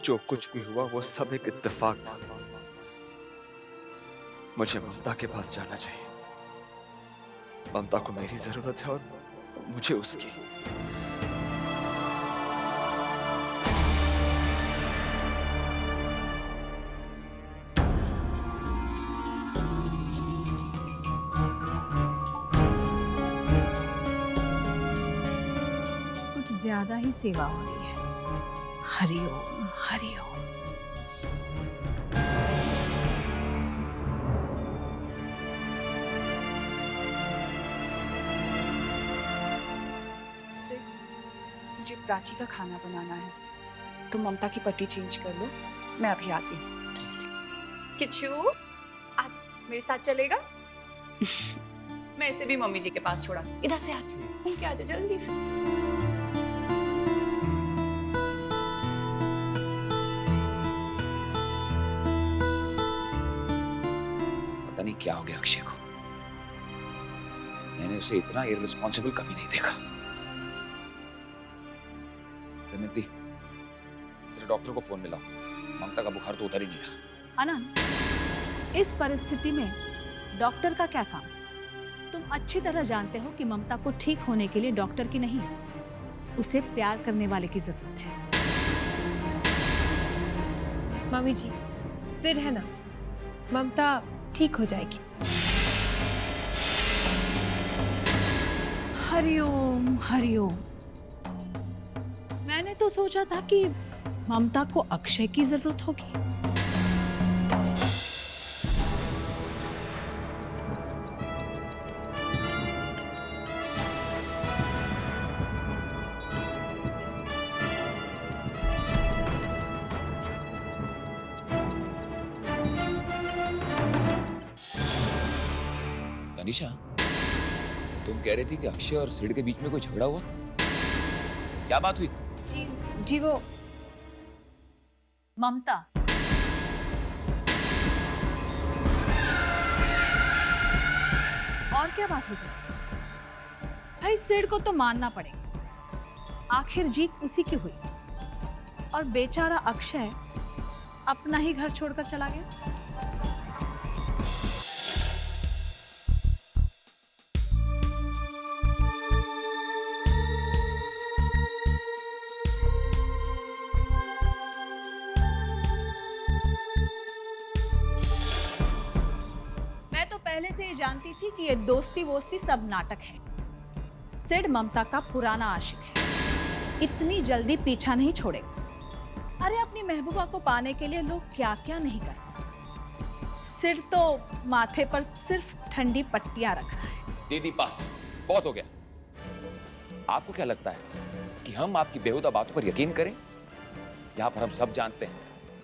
जो कुछ भी हुआ वो सब एक इत्तेफाक था। मुझे ममता के पास जाना चाहिए। ममता को मेरी जरूरत है और मुझे उसकी। कुछ ज्यादा ही सेवा हो रही है। हरिओम हरिओम। से मुझे प्राची का खाना बनाना है। तुम ममता की पट्टी चेंज कर लो, मैं अभी आती हूँ। किच्चू, आज मेरे साथ चलेगा? मैं इसे भी मम्मी जी के पास छोड़ा। इधर से आज घूम के आजा जल्दी से। पता नहीं क्या हो गया अक्षय को। मैंने उसे इतना इररिस्पॉन्सिबल कभी नहीं देखा। दमयंती, जरा डॉक्टर को फोन मिलाओ। ममता का बुखार तो उतर ही नहीं रहा। अनंत, इस परिस्थिति में डॉक्टर का क्या काम? तुम अच्छी तरह जानते हो कि ममता को ठीक होने के लिए डॉक्टर की नहीं, उसे प्यार करने वाले की जरूरत है। मम्मी जी, सिड है ना, ममता ठीक हो जाएगी। हरिओम हरिओम। मैंने तो सोचा था कि ममता को अक्षय की जरूरत होगी। तनिषा, तुम कह रही थी कि अक्षय और सिड के बीच में कोई झगड़ा हुआ। क्या बात हुई? जी वो ममता, और क्या बात हो सकती? भाई सिड को तो मानना पड़ेगा, आखिर जीत उसी की हुई। और बेचारा अक्षय अपना ही घर छोड़कर चला गया। मैं तो पहले से ही जानती थी कि ये दोस्ती वोस्ती सब नाटक है। सिड ममता का पुराना आशिक है, इतनी जल्दी पीछा नहीं छोड़ेगा। अरे अपनी महबूबा को पाने के लिए लोग क्या क्या नहीं करते। सिड तो माथे पर सिर्फ ठंडी पट्टियां रख रहा है। दीदी बस, बहुत हो गया। आपको क्या लगता है कि हम आपकी बेहुदा बातों पर यकीन करें? यहाँ पर हम सब जानते हैं,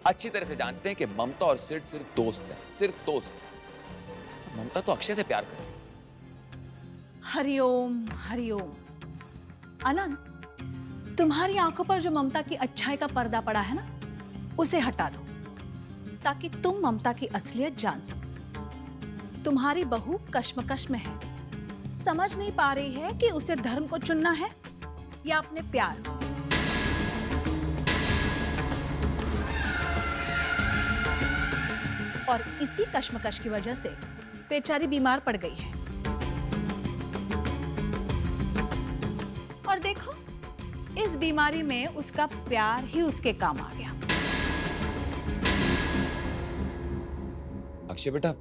अच्छी तरह से जानते हैं कि ममता और सिड सिर्फ दोस्त हैं, सिर्फ दोस्त। ममता तो अक्षय से प्यार करे। हरिओम हरिओम। अनंत, तुम्हारी आंखों पर जो ममता की अच्छाई का पर्दा पड़ा है ना, उसे हटा दो ताकि तुम ममता की असलियत जान सको। तुम्हारी बहू कश्मकश में है, समझ नहीं पा रही है कि उसे धर्म को चुनना है या अपने प्यार को। और इसी कश्मकश की वजह से बेचारी बीमार पड़ गई है। और देखो, इस बीमारी में उसका प्यार ही उसके काम आ गया। अक्षय बेटा,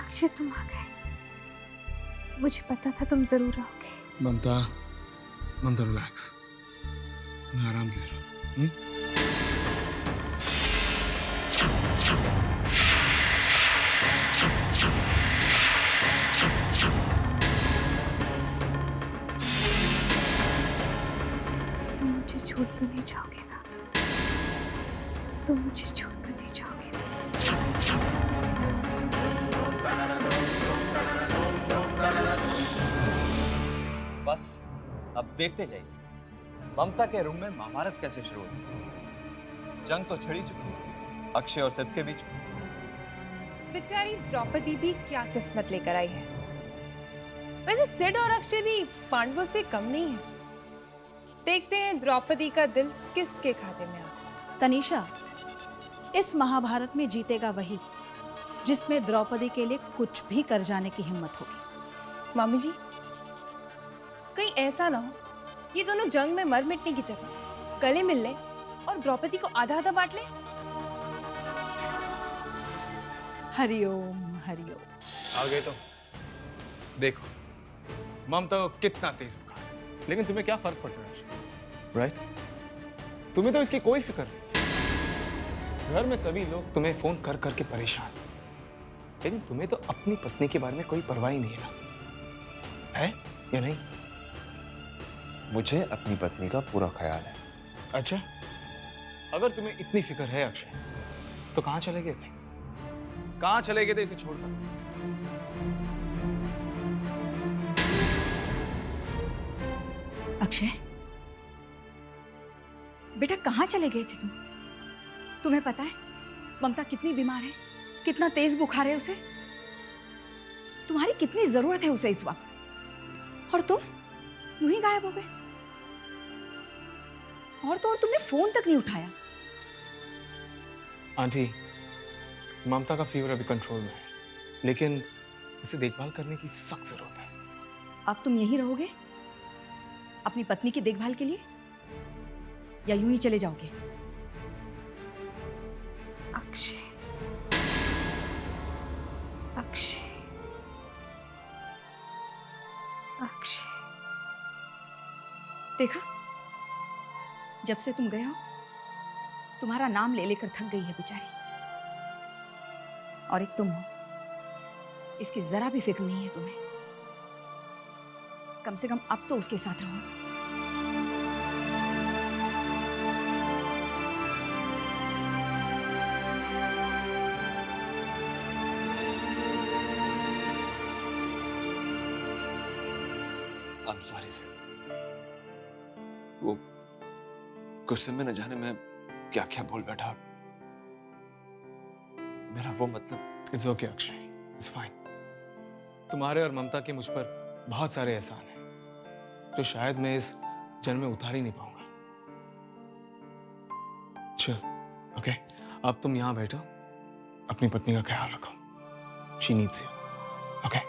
अक्षय, तुम आ गए। मुझे पता था तुम जरूर आओगे। ममता, ममता रिलैक्स, तुम्हें आराम की जरूरत। देखते जाइए ममता के रूम में महाभारत कैसे शुरू होती है। जंग तो छिड़ी चुकी है अक्षय और सिद्ध के बीच में। बेचारी द्रौपदी भी क्या किस्मत लेकर आई है। वैसे सिड और अक्षय भी पांडवों से कम नहीं है। देखते हैं द्रौपदी का दिल किसके खाते में आता। तनीषा, इस महाभारत में जीतेगा वही जिसमें द्रौपदी के लिए कुछ भी कर जाने की हिम्मत होगी। मामी जी, कहीं ऐसा ना हो ये दोनों जंग में मर मिटने की जगह गले मिल ले और द्रौपदी को आधा आधा बांट ले। हरिओम हरिओम। आ गए तो देखो ममता को कितना तेज बुखार है, लेकिन तुम्हें क्या फर्क पड़ता है राइट? तुम्हें तो इसकी कोई फिक्र नहीं। घर में सभी लोग तुम्हें फोन कर करके परेशान, लेकिन तुम्हें तो अपनी पत्नी के बारे में कोई परवाह ही नहीं है ना, है या नहीं? मुझे अपनी पत्नी का पूरा ख्याल है। अच्छा, अगर तुम्हें इतनी फिक्र है अक्षय, तो कहां चले गए थे? कहां चले गए थे इसे छोड़कर? अक्षय बेटा, कहाँ चले गए थे तुम? तुम्हें पता है ममता कितनी बीमार है, कितना तेज बुखार है उसे, तुम्हारी कितनी जरूरत है उसे इस वक्त, और तुम यूं ही गायब हो गए। और तो और तुमने फोन तक नहीं उठाया। आंटी, ममता का फीवर अभी कंट्रोल में है, लेकिन उसे देखभाल करने की सख्त जरूरत है। अब तुम यहीं रहोगे अपनी पत्नी की देखभाल के लिए, या यूं ही चले जाओगे? अक्षय, अक्षय, अक्षय। देखा, जब से तुम गए हो तुम्हारा नाम ले लेकर थक गई है बेचारी, और एक तुम हो, इसकी जरा भी फिक्र नहीं है तुम्हें। कम से कम अब तो उसके साथ रहो। I'm sorry sir। वो गुस्से में न जाने मैं क्या क्या बोल बैठा। मेरा वो मतलब। It's okay Akshay, it's fine. तुम्हारे और ममता के मुझ पर बहुत सारे एहसान हैं जो शायद मैं इस जन्म में उतार ही नहीं पाऊंगा। चल ओके, अब तुम यहां बैठो, अपनी पत्नी का ख्याल रखो। She needs you. Okay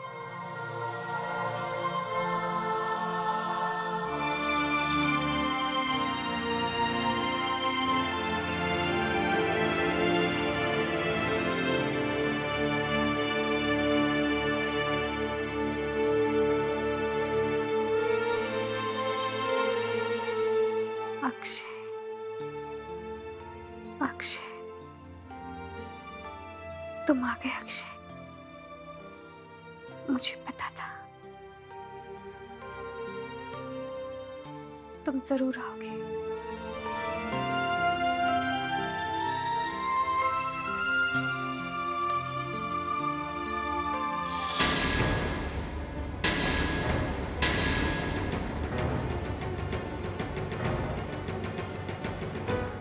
Akshay, Akshay, तुम आ गए अक्षय। मुझे पता था तुम जरूर आओगे।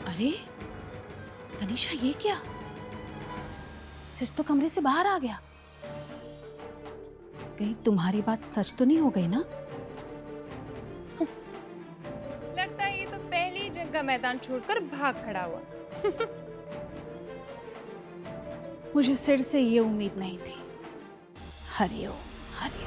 अरे तनीषा, ये क्या? सिर तो कमरे से बाहर आ गया। कहीं तुम्हारी बात सच तो नहीं हो गई ना? लगता है ये तो पहले ही जंग का मैदान छोड़कर भाग खड़ा हुआ। मुझे सिर से ये उम्मीद नहीं थी। हरिओम हरिओम।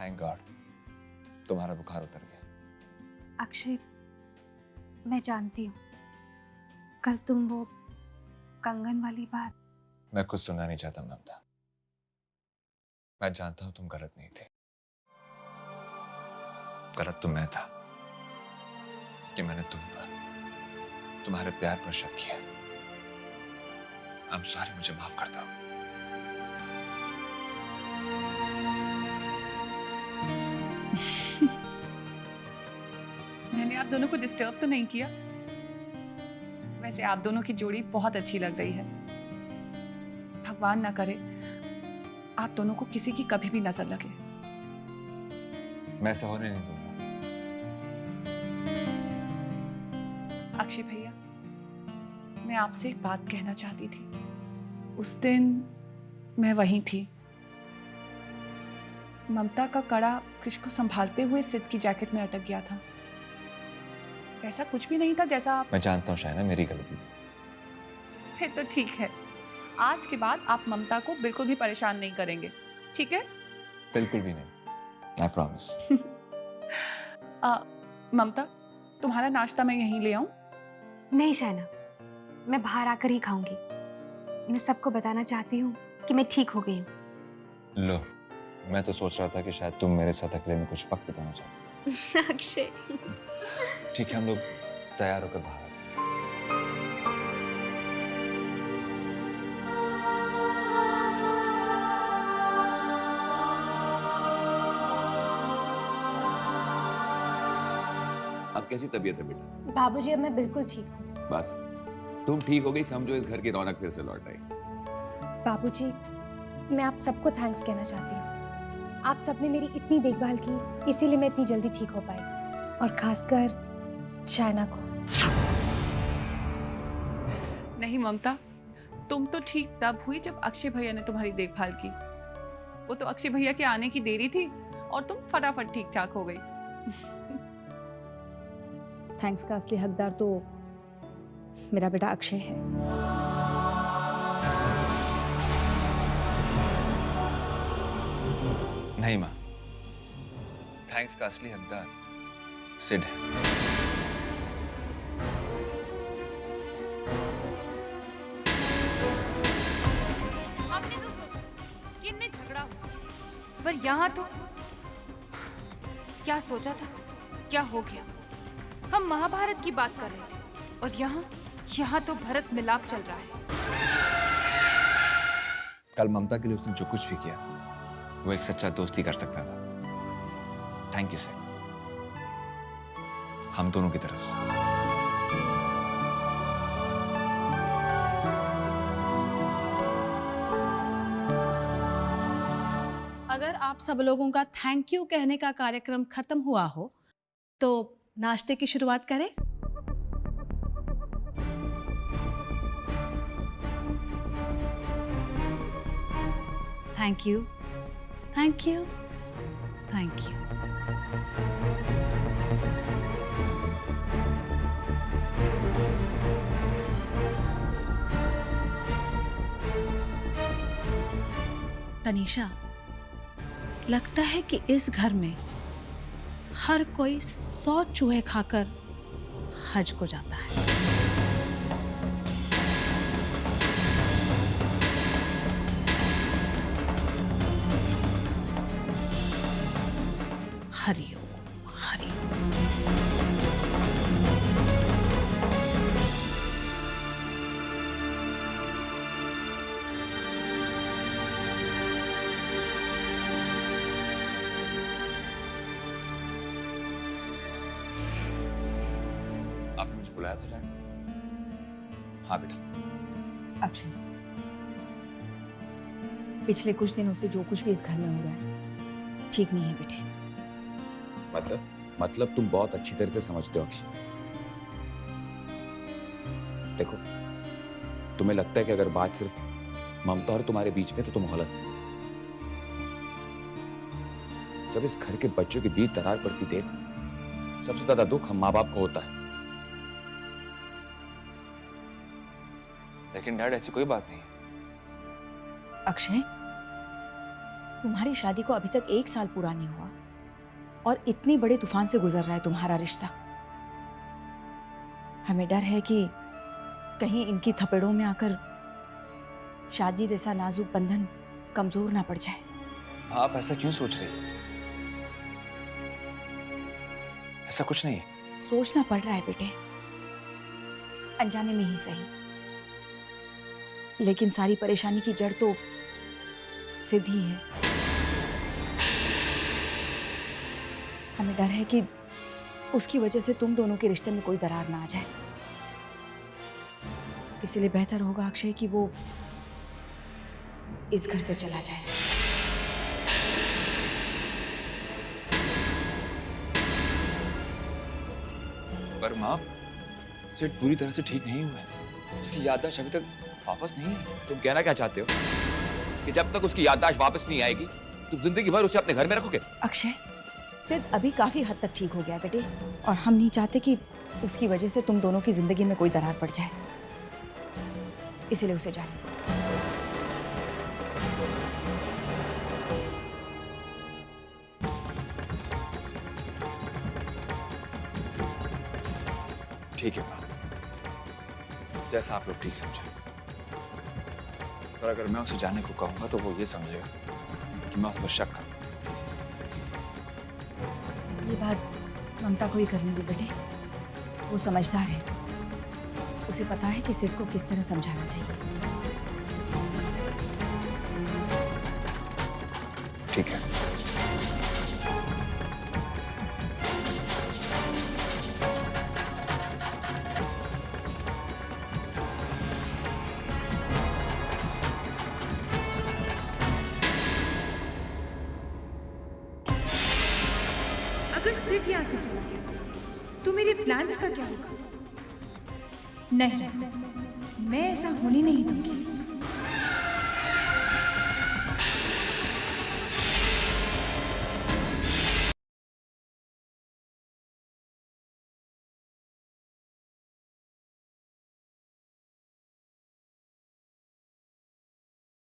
थैंक गॉड तुम्हारा बुखार उतर गया। अक्षय, मैं जानती हूँ कल तुम वो कंगन वाली बात। मैं कुछ सुनना नहीं चाहता ममता। मैं जानता हूं तुम गलत नहीं थे। गलत तो मैं था कि मैंने तुम पर, तुम्हारे प्यार पर शक किया। I'm sorry, मुझे माफ करता हूं। मैंने आप दोनों को डिस्टर्ब तो नहीं किया? वैसे आप दोनों की जोड़ी बहुत अच्छी लग रही है। भगवान ना करे आप दोनों को किसी की कभी भी नजर लगे। मैं ऐसा होने नहीं दूंगा। अक्षय भैया, मैं आपसे एक बात कहना चाहती थी। उस दिन मैं वहीं थी। ममता का कड़ा क्रिश को संभालते हुए सिद्ध की जैकेट में अटक गया था। वैसा कुछ भी नहीं था जैसा आप। मैं जानता हूँ शायना, मेरी गलती थी। फिर तो ठीक है। आज के बाद आप ममता को बिल्कुल भी परेशान नहीं करेंगे, ठीक है? बिल्कुल भी नहीं, I promise। ममता, तुम्हारा नाश्ता मैं यहीं ले आऊं? नहीं शायना, मैं बाहर आकर ही खाऊंगी। मैं सबको बताना चाहती हूँ कि मैं ठीक हो गई हूँ। लो, मैं तो सोच रहा था कि शायद तुम मेरे साथ अकेले में कुछ वक्त बिताना चाहो। अक्षय। ठीक है, हम लोग तैयार होकर बाहर आते हैं। अब कैसी तबीयत है बेटा? बाबूजी, अब मैं बिल्कुल ठीक हूँ। बस तुम ठीक हो गई, समझो इस घर की रौनक फिर से लौट आई। बाबूजी, मैं आप सबको थैंक्स कहना चाहती हूँ। आप सबने मेरी इतनी देखभाल की, इसीलिए मैं इतनी जल्दी ठीक हो पाई। और खासकर शायना को। नहीं ममता, तुम तो ठीक तब हुई जब अक्षय भैया ने तुम्हारी देखभाल की। वो तो अक्षय भैया के आने की देरी थी और तुम फटाफट ठीक ठाक हो गई। थैंक्स का असली हकदार तो मेरा बेटा अक्षय है। नहीं माँ, थैंक्स का असली हकदार सिड है। आपने तो सोचा कि इनमें झगड़ा हो, पर यहाँ तो क्या सोचा था, क्या हो गया। हम महाभारत की बात कर रहे थे और यहाँ तो भरत मिलाप चल रहा है। कल ममता के लिए उसने जो कुछ भी किया, वो एक सच्चा दोस्त ही कर सकता था। थैंक यू सर, हम दोनों की तरफ से। अगर आप सब लोगों का थैंक यू कहने का कार्यक्रम खत्म हुआ हो तो नाश्ते की शुरुआत करें। Thank you, thank you, thank you. Tanisha, लगता है कि इस घर में हर कोई 100 चूहे खाकर हज को जाता है। हरिओम, हरिओम। आपने मुझे बुलाया था जान? हाँ बेटा। अक्षय, पिछले कुछ दिनों से जो कुछ भी इस घर में हो रहा है ठीक नहीं है बेटे। मतलब तुम बहुत अच्छी तरह से समझते हो अक्षय। देखो, तुम्हें लगता है कि अगर बात सिर्फ ममता और तुम्हारे बीच में तो तुम गलत। जब इस घर के बच्चों के बीच दरार पड़ती देख, सबसे ज्यादा दुख हम माँ बाप को होता है। लेकिन डैड, ऐसी कोई बात नहीं। अक्षय, तुम्हारी शादी को अभी तक 1 साल पूरा नहीं हुआ और इतनी बड़े तूफान से गुजर रहा है तुम्हारा रिश्ता। हमें डर है कि कहीं इनकी थपेड़ों में आकर शादी जैसा नाजुक बंधन कमजोर ना पड़ जाए। आप ऐसा क्यों सोच रही हैं? ऐसा कुछ नहीं है। सोचना पड़ रहा है बेटे, अनजाने में ही सही, लेकिन सारी परेशानी की जड़ तो सिद्ध ही है। हमें डर है कि उसकी वजह से तुम दोनों के रिश्ते में कोई दरार ना आ जाए। इसलिए बेहतर होगा अक्षय कि वो इस घर से चला जाए। पर माँ, सिड पूरी तरह से ठीक नहीं हुआ है। उसकी याददाश्त अभी तक वापस नहीं है। तुम कहना क्या चाहते हो कि जब तक उसकी याददाश्त वापस नहीं आएगी तुम जिंदगी भर उसे अपने घर में रखोगे? अक्षय, सिद्ध अभी काफी हद तक ठीक हो गया है बेटे, और हम नहीं चाहते कि उसकी वजह से तुम दोनों की जिंदगी में कोई दरार पड़ जाए। इसीलिए उसे जाने। ठीक है माँ, जैसा आप लोग ठीक समझे। और अगर मैं उसे जाने को कहूंगा तो वो ये समझेगा कि मैं उस पर शक करूं। ये बात ममता को ही करने दो बेटे, वो समझदार है, उसे पता है कि सिड को किस तरह समझाना चाहिए। ठीक है। अगर सिड यहाँ से चला गया तो मेरे प्लान्स का क्या होगा? नहीं, मैं ऐसा होने नहीं दूंगी।